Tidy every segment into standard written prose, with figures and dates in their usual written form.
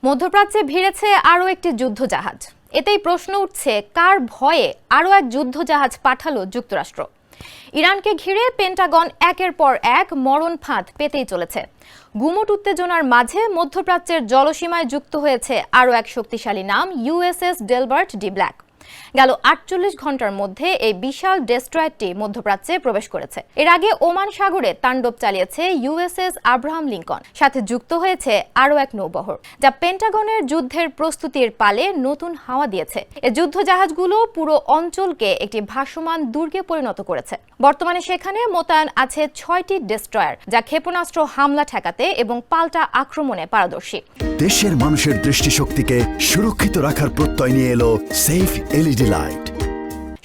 মধ্যপ্রাচ্যে ভিড়েছে আরও একটি যুদ্ধজাহাজ। এতেই প্রশ্ন উঠছে, কার ভয়ে আরও এক যুদ্ধজাহাজ পাঠালো যুক্তরাষ্ট্র? ইরানকে ঘিরে পেন্টাগন একের পর এক মরণ ফাঁদ পেতেই চলেছে। গুমট উত্তেজনার মাঝে মধ্যপ্রাচ্যের জলসীমায় যুক্ত হয়েছে আরও এক শক্তিশালী নাম, ইউএসএস ডেলবার্ট ডি ব্ল্যাক। গেল ৪৮ ঘন্টার মধ্যে এই বিশাল ডেস্ট্রয়ারটি মধ্যপ্রাচ্যে প্রবেশ করেছে। এর আগে ওমান সাগরে তাণ্ডব চালিয়েছে ইউএসএস আব্রাহাম লিঙ্কন। সাথে যুক্ত হয়েছে আরও এক নৌবহর, যা পেন্টাগনের যুদ্ধের প্রস্তুতির পালে নতুন হাওয়া দিয়েছে। এই যুদ্ধজাহাজগুলো পুরো অঞ্চলকে একটি ভাসমান দুর্গে পরিণত করেছে। বর্তমানে সেখানে মোতায়েন আছে ৬টি ডেস্ট্রয়ার, যা ক্ষেপণাস্ত্র হামলা ঠেকাতে এবং পাল্টা আক্রমণে পারদর্শী। দেশের মানুষের দৃষ্টিশক্তিকে সুরক্ষিত রাখার প্রত্যয় নিয়ে এলো সেফ এলইডি লাইট।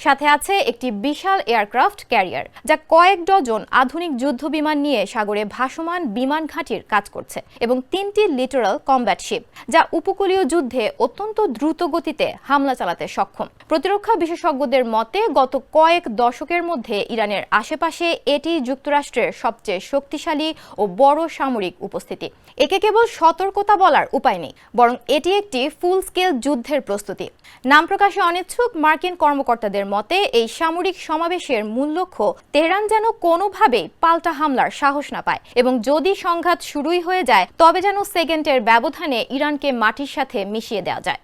সাথে আছে একটি বিশাল এয়ারক্রাফট ক্যারিয়ার, যা কয়েক ডজন আধুনিক যুদ্ধবিমান নিয়ে সাগরে ভাসমান বিমান ঘাঁটির কাজ করছে, এবং 3টি লিটারাল কমব্যাট শিপ, যা উপকূলীয় যুদ্ধে অত্যন্ত দ্রুত গতিতে হামলা চালাতে সক্ষম। প্রতিরক্ষা বিশেষজ্ঞদের মতে গত কয়েক দশকের মধ্যে ইরানের আশেপাশে এটি যুক্তরাষ্ট্রের সবচেয়ে শক্তিশালী ও বড় সামরিক উপস্থিতি। একে কেবল সতর্কতা বলার উপায় নেই, বরং এটি একটি ফুল স্কেল যুদ্ধের প্রস্তুতি। নাম প্রকাশে অনিচ্ছুক মার্কিন কর্মকর্তাদের মতে এই সামরিক সমাবেশের মূল লক্ষ্য তেহরান যেন কোনোভাবেই পাল্টা হামলার সাহস না পায়, এবং যদি সংঘাত শুরুই হয়ে যায় তবে যেন সেকেন্ডের ব্যবধানে ইরানকে মাটির সাথে মিশিয়ে দেওয়া যায়।